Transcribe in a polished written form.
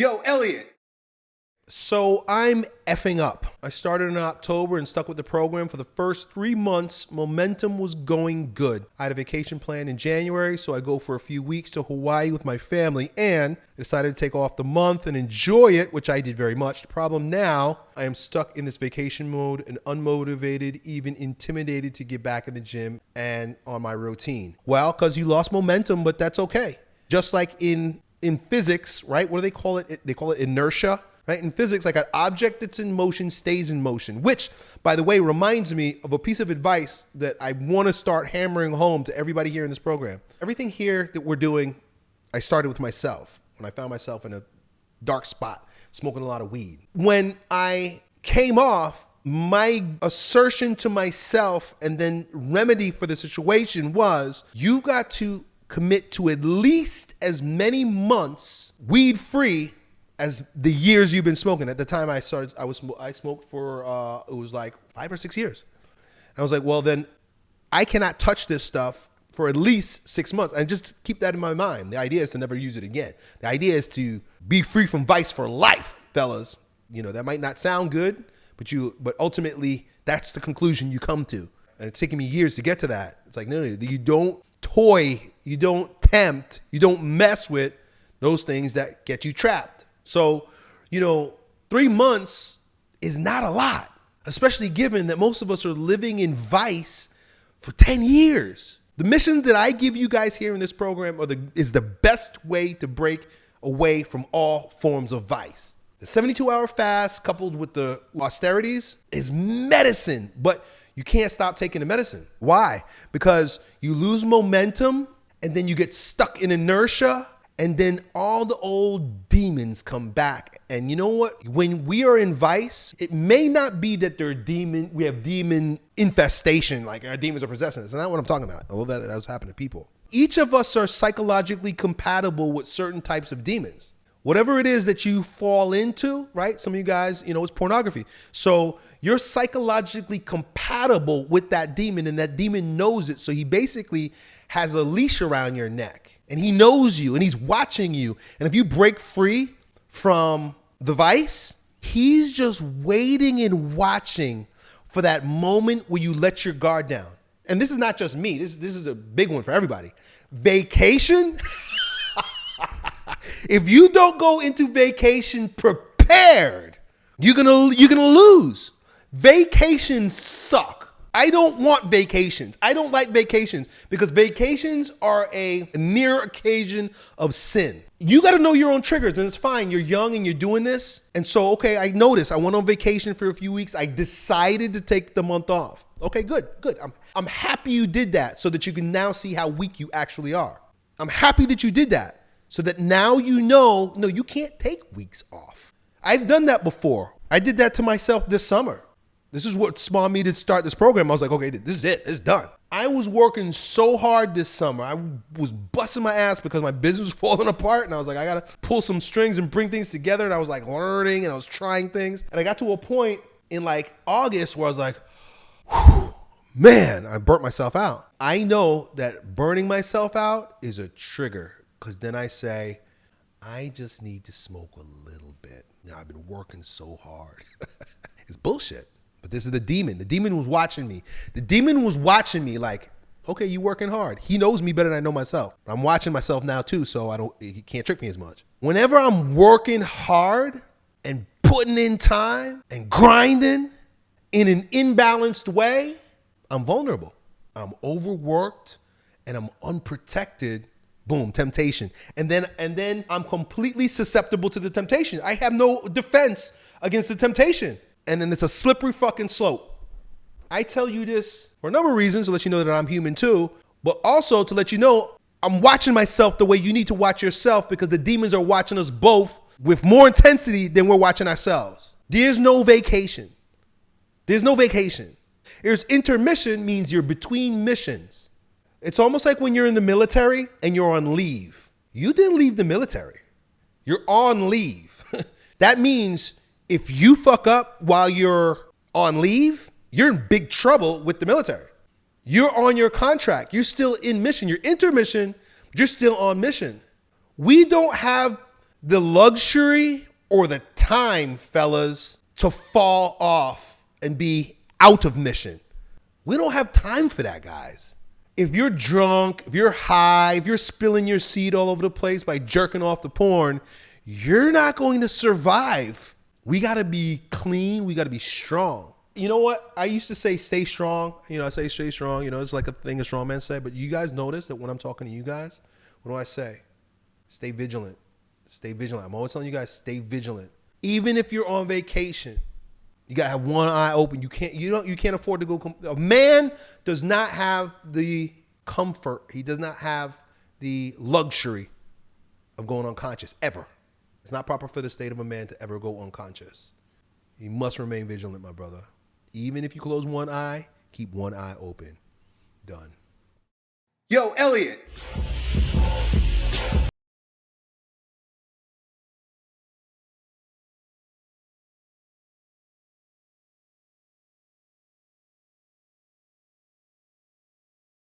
Yo, Elliott. So I'm effing up. I started in October and stuck with the program for the first 3 months. Momentum was going good. I had a vacation plan in January, so I go for a few weeks to Hawaii with my family and decided to take off the month and enjoy it, which I did very much. The problem now, I am stuck in this vacation mode and unmotivated, even intimidated to get back in the gym and on my routine. Well, because you lost momentum, but that's okay. Just like in physics, right? What do they call it? They call it inertia. Right? In physics, like an object that's in motion stays in motion, which, by the way, reminds me of a piece of advice that I want to start hammering home to everybody here in this program. Everything here that we're doing, I started with myself when I found myself in a dark spot, smoking a lot of weed. When I came off, my assertion to myself and then remedy for the situation was, you got to commit to at least as many months weed-free as the years you've been smoking. At the time I started, I smoked for, it was like 5 or 6 years. And I was like, well, then I cannot touch this stuff for at least 6 months. And just keep that in my mind. The idea is to never use it again. The idea is to be free from vice for life, fellas. You know, that might not sound good, but ultimately that's the conclusion you come to. And it's taken me years to get to that. It's like, no, you don't toy, you don't tempt, you don't mess with those things that get you trapped. So, 3 months is not a lot, especially given that most of us are living in vice for 10 years. The missions that I give you guys here in this program is the best way to break away from all forms of vice. The 72-hour fast coupled with the austerities is medicine, but you can't stop taking the medicine. Why? Because you lose momentum and then you get stuck in inertia. And then all the old demons come back. And you know what? When we are in vice, it may not be that we have demon infestation, like our demons are possessing us. That's not what I'm talking about, although that does happen to people. Each of us are psychologically compatible with certain types of demons. Whatever it is that you fall into, right? Some of you guys, it's pornography. So you're psychologically compatible with that demon, and that demon knows it. So he basically has a leash around your neck. And he knows you and he's watching you. And if you break free from the vice, he's just waiting and watching for that moment where you let your guard down. And this is not just me. This is a big one for everybody. Vacation. If you don't go into vacation prepared, you're gonna lose. Vacations suck. I don't want vacations. I don't like vacations because vacations are a near occasion of sin. You got to know your own triggers, and it's fine. You're young and you're doing this. And so, okay, I noticed. I went on vacation for a few weeks. I decided to take the month off. Okay, good. I'm happy you did that so that you can now see how weak you actually are. I'm happy that you did that so that now no, you can't take weeks off. I've done that before. I did that to myself this summer. This is what spawned me to start this program. I was like, okay, this is it. It's done. I was working so hard this summer. I was busting my ass because my business was falling apart. And I was like, I got to pull some strings and bring things together. And I was like learning and I was trying things. And I got to a point in like August where I was like, man, I burnt myself out. I know that burning myself out is a trigger because then I say, I just need to smoke a little bit. Now I've been working so hard. It's bullshit. But this is the demon. The demon was watching me. The demon was watching me like, okay, you working hard. He knows me better than I know myself. But I'm watching myself now too, so he can't trick me as much. Whenever I'm working hard and putting in time and grinding in an imbalanced way, I'm vulnerable. I'm overworked and I'm unprotected. Boom, temptation. And then I'm completely susceptible to the temptation. I have no defense against the temptation. And then it's a slippery fucking slope. I tell you this for a number of reasons to let you know that I'm human too, but also to let you know I'm watching myself the way you need to watch yourself because the demons are watching us both with more intensity than we're watching ourselves. There's no vacation. There's no vacation. There's intermission means you're between missions. It's almost like when you're in the military and you're on leave. You didn't leave the military. You're on leave. That means if you fuck up while you're on leave, you're in big trouble with the military. You're on your contract. You're still in mission. You're intermission, but you're still on mission. We don't have the luxury or the time, fellas, to fall off and be out of mission. We don't have time for that, guys. If you're drunk, if you're high, if you're spilling your seed all over the place by jerking off the porn, you're not going to survive. We got to be clean. We got to be strong. You know what? I used to say stay strong. I say stay strong. It's like a thing a strong man say. But you guys notice that when I'm talking to you guys, what do I say? Stay vigilant. Stay vigilant. I'm always telling you guys, stay vigilant. Even if you're on vacation, you gotta have one eye open. You can't afford to go. A man does not have the comfort. He does not have the luxury of going unconscious ever. It's not proper for the state of a man to ever go unconscious. You must remain vigilant, my brother. Even if you close one eye, keep one eye open. Done. Yo, Elliott.